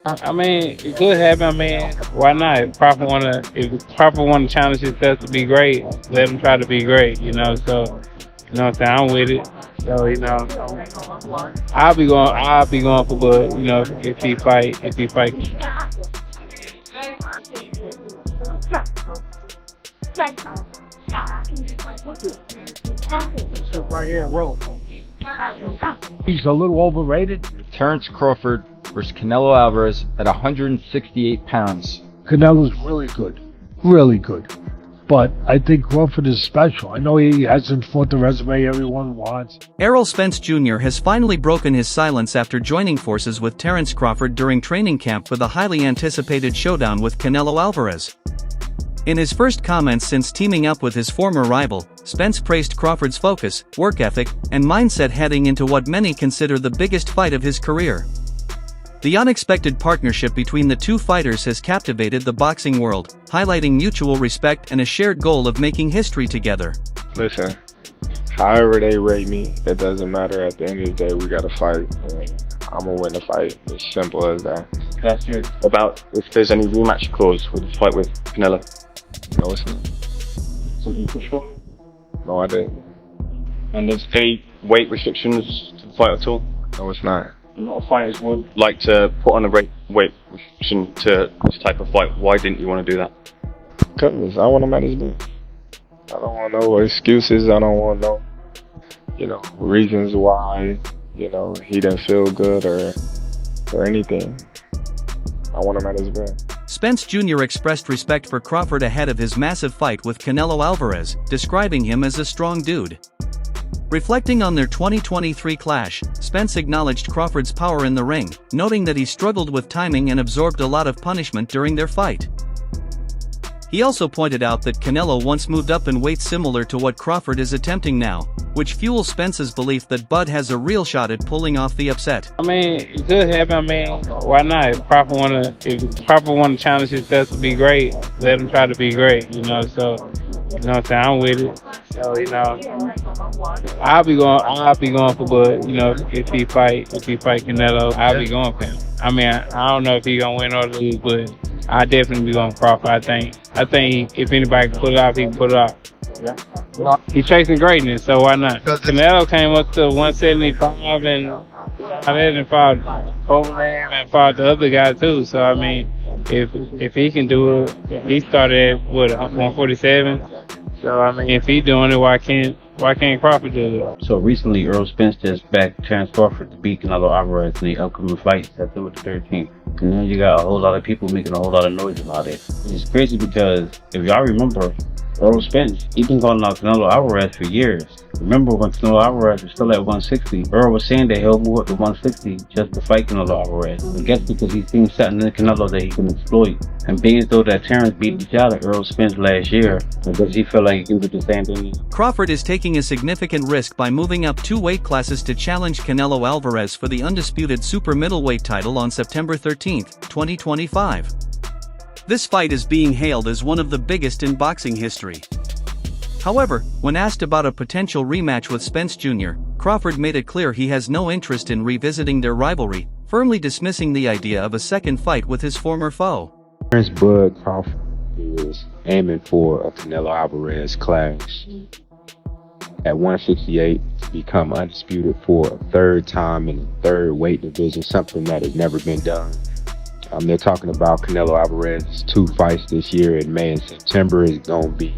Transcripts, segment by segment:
I mean, it could happen. I mean, why not? If Crawford wanna challenge himself to be great, let him try to be great. So you know what I'm saying. I'm with it. So I'll be going for Bud. If he fight. Right here, roll. He's a little overrated. Terence Crawford versus Canelo Alvarez at 168 pounds. Canelo's really good, really good. But I think Crawford is special. I know he hasn't fought the resume everyone wants. Errol Spence Jr. has finally broken his silence after joining forces with Terence Crawford during training camp for the highly anticipated showdown with Canelo Alvarez. In his first comments since teaming up with his former rival, Spence praised Crawford's focus, work ethic, and mindset heading into what many consider the biggest fight of his career. The unexpected partnership between the two fighters has captivated the boxing world, highlighting mutual respect and a shared goal of making history together. Listen, however they rate me, it doesn't matter. At the end of the day, we gotta fight. And I'm gonna win the fight. As simple as that. That's it. About if there's any rematch clause with the fight with Canelo. No, it's not. So you push for? No, I didn't. And there's any weight restrictions to the fight at all? No, it's not. A lot of fighters would like to put on a weight restriction to this type of fight. Why didn't you want to do that? Because I want to manage them. I don't want no excuses. I don't want no, reasons why, he didn't feel good or anything. I want to manage them. Spence Jr. expressed respect for Crawford ahead of his massive fight with Canelo Alvarez, describing him as a strong dude. Reflecting on their 2023 clash, Spence acknowledged Crawford's power in the ring, noting that he struggled with timing and absorbed a lot of punishment during their fight. He also pointed out that Canelo once moved up in weight similar to what Crawford is attempting now, which fuels Spence's belief that Bud has a real shot at pulling off the upset. I mean, it could happen. I mean, why not? If Crawford wanna challenge himself to be great, let him try to be great. So you know what I'm saying. I'm with it. So I'll be going for Bud. If he fight Canelo, I'll be going for him. I mean, I don't know if he gonna win or lose, but I definitely be going Crawford. I think if anybody can pull it off, he can pull it off. Yeah. He's chasing greatness, so why not? Canelo came up to 175 and fought Overland and fought the other guy too. So I mean, if he can do it, he started at 147. So I mean, if he's doing it, why can't Crawford do it? So recently, Errol Spence just backed Terence Crawford to beat Canelo Alvarez in the upcoming fight September the 13th. And then you got a whole lot of people making a whole lot of noise about it. It's crazy because if y'all remember, Errol Spence, he's been calling out Canelo Alvarez for years. Remember when Canelo Alvarez was still at 160, Errol was saying that he'll move up to 160 just to fight Canelo Alvarez. I guess because he's seen something in Canelo that he can exploit. And being as though that Terence beat the shot at Errol Spence last year, does he feel like he can do the same thing? Crawford is taking a significant risk by moving up 2 weight classes to challenge Canelo Alvarez for the undisputed super middleweight title on September 13, 2025. This fight is being hailed as one of the biggest in boxing history. However, when asked about a potential rematch with Spence Jr., Crawford made it clear he has no interest in revisiting their rivalry, firmly dismissing the idea of a second fight with his former foe. Terence Bud Crawford is aiming for a Canelo Alvarez clash at 168 to become undisputed for a third time in the third weight division, something that has never been done. They're talking about Canelo Alvarez's 2 fights this year in May and September is going to be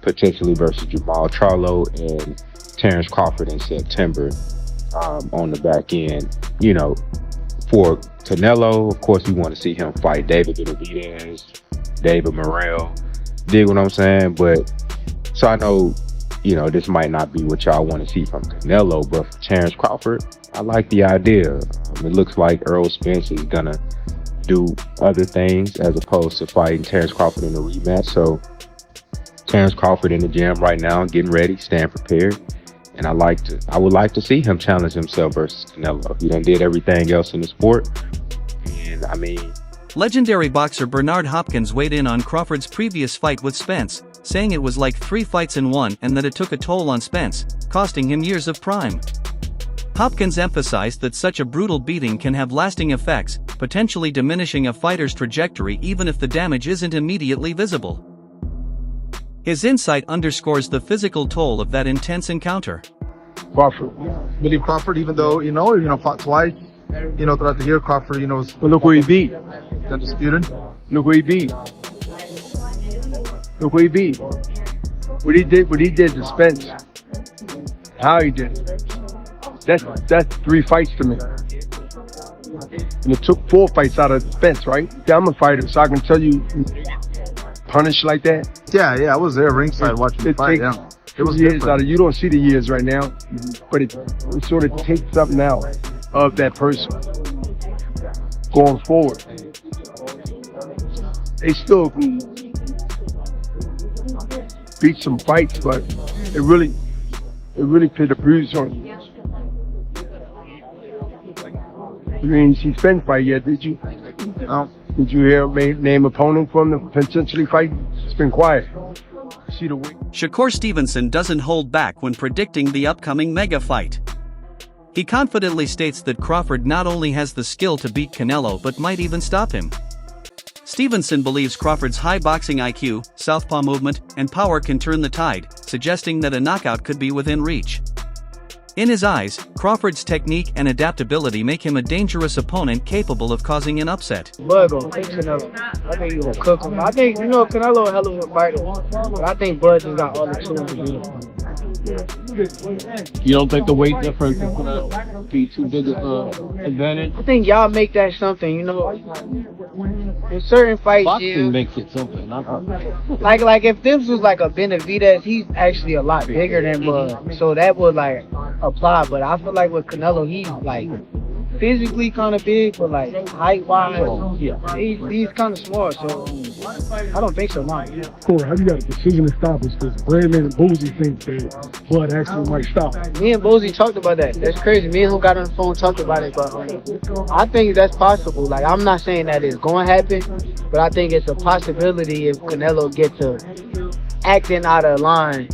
potentially versus Jamal Charlo and Terence Crawford in September on the back end. For Canelo, of course, we want to see him fight David Benavidez, David Morrell. Dig what I'm saying? But so I know, this might not be what y'all want to see from Canelo, but for Terence Crawford, I like the idea. It looks like Errol Spence is gonna do other things as opposed to fighting Terence Crawford in a rematch. So Terence Crawford in the gym right now, getting ready, staying prepared. And I would like to see him challenge himself versus Canelo. He done did everything else in the sport. And I mean, legendary boxer Bernard Hopkins weighed in on Crawford's previous fight with Spence, saying it was like 3 fights in one and that it took a toll on Spence, costing him years of prime. Hopkins emphasized that such a brutal beating can have lasting effects, potentially diminishing a fighter's trajectory even if the damage isn't immediately visible. His insight underscores the physical toll of that intense encounter. Crawford. Believe Crawford, even though, fought twice, throughout the year, Crawford, was. But look where he beat. Undisputed. Look where he beat. Look where he beat. What he did to Spence. How he did it. That's 3 fights to me. And it took 4 fights out of Spence, right? Yeah, I'm a fighter, so I can tell you, punished like that. Yeah, I was there ringside watching the fight. Yeah. It was years different. out of, you don't see the years right now, but it sort of takes something out of that person going forward. They still can beat some fights, but it really put a bruise on you. You didn't see Spence fight yet, did you? No. Did you hear name opponent from the potentially fight? It's been quiet. See the way. Shakur Stevenson doesn't hold back when predicting the upcoming mega fight. He confidently states that Crawford not only has the skill to beat Canelo but might even stop him. Stevenson believes Crawford's high boxing IQ, southpaw movement, and power can turn the tide, suggesting that a knockout could be within reach. In his eyes, Crawford's technique and adaptability make him a dangerous opponent capable of causing an upset. Bud gonna cook Canelo. I think he's gonna cook him. I think, Canelo a hell of a fighter, but I think Bud just got all the tools to beat him. You don't think the weight difference is gonna be too big of an advantage? I think y'all make that something, in certain fights. Boxing makes it something. Like if this was like a Benavidez, he's actually a lot bigger than Bud, so that would apply. But I feel like with Canelo, he's physically kind of big, but height-wise, he's kind of small. So I don't think so. No. Cool. How you got a decision to stop us? Because Brandon and Boozy think that Bud actually might stop. Me and Boozy talked about that. That's crazy. Me and him got on the phone and talked about it, but I think that's possible. I'm not saying that it's going to happen, but I think it's a possibility if Canelo gets to acting out of line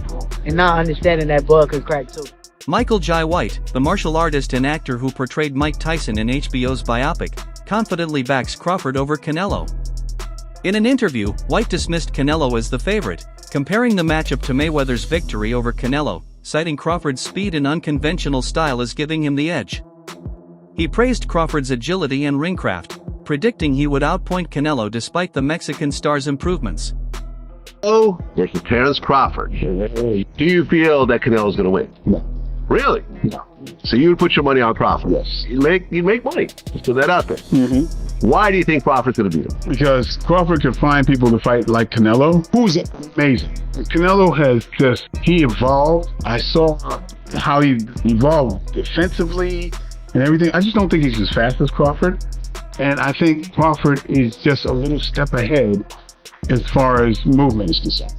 and not understanding that Bud could crack too. Michael Jai White, the martial artist and actor who portrayed Mike Tyson in HBO's biopic, confidently backs Crawford over Canelo. In an interview, White dismissed Canelo as the favorite, comparing the matchup to Mayweather's victory over Canelo, citing Crawford's speed and unconventional style as giving him the edge. He praised Crawford's agility and ringcraft, predicting he would outpoint Canelo despite the Mexican star's improvements. Oh, versus Terence Crawford. Do you feel that Canelo's going to win? No. Really? No. So you would put your money on Crawford? Yes. You'd make money. Just put that out there. Mm-hmm. Why do you think Crawford's going to beat him? Because Crawford can find people to fight like Canelo. Who's it? Amazing. Canelo has he evolved. I saw how he evolved defensively and everything. I just don't think he's as fast as Crawford. And I think Crawford is just a little step ahead as far as movement is concerned.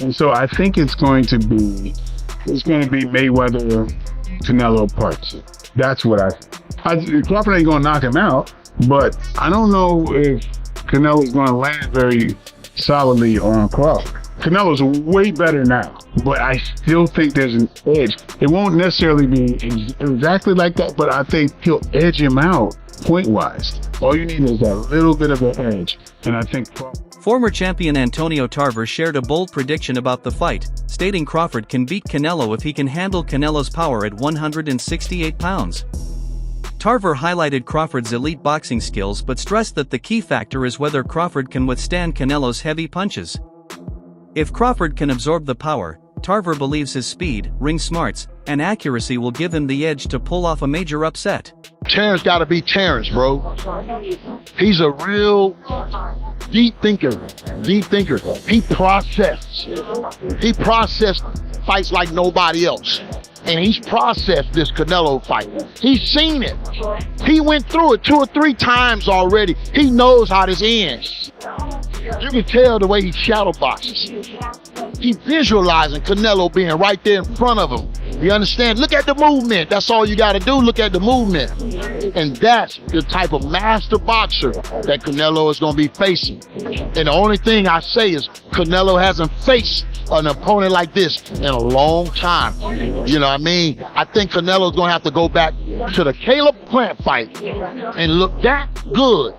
And so I think it's going to be Mayweather Canelo part 2. That's what I think. Crawford ain't gonna knock him out, but I don't know if Canelo's gonna land very solidly on Crawford. Canelo's way better now, but I still think there's an edge. It won't necessarily be exactly like that, but I think he'll edge him out point-wise. All you need is that little bit of an edge, and I think Former champion Antonio Tarver shared a bold prediction about the fight, stating Crawford can beat Canelo if he can handle Canelo's power at 168 pounds. Tarver highlighted Crawford's elite boxing skills but stressed that the key factor is whether Crawford can withstand Canelo's heavy punches. If Crawford can absorb the power, Tarver believes his speed, ring smarts, and accuracy will give him the edge to pull off a major upset. Terence gotta be Terence, bro. He's a real deep thinker. He processed fights like nobody else. And he's processed this Canelo fight. He's seen it. He went through it 2 or 3 times already. He knows how this ends. You can tell the way he shadow boxes. He visualizing Canelo being right there in front of him. You understand? Look at the movement. That's all you got to do. Look at the movement. And that's the type of master boxer that Canelo is going to be facing. And the only thing I say is Canelo hasn't faced an opponent like this in a long time. You know what I mean? I think Canelo's going to have to go back to the Caleb Plant fight and look that good,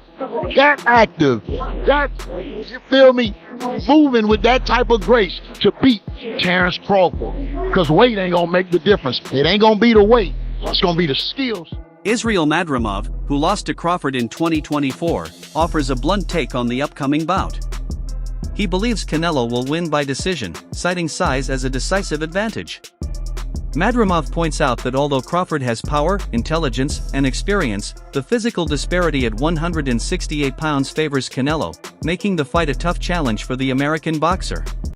that active, that, you feel me, moving with that type of grace to beat Terence Crawford. Because weight ain't going to make the difference. It ain't going to be the weight. It's going to be the skills. Israel Madrimov, who lost to Crawford in 2024, offers a blunt take on the upcoming bout. He believes Canelo will win by decision, citing size as a decisive advantage. Madrimov points out that although Crawford has power, intelligence, and experience, the physical disparity at 168 pounds favors Canelo, making the fight a tough challenge for the American boxer.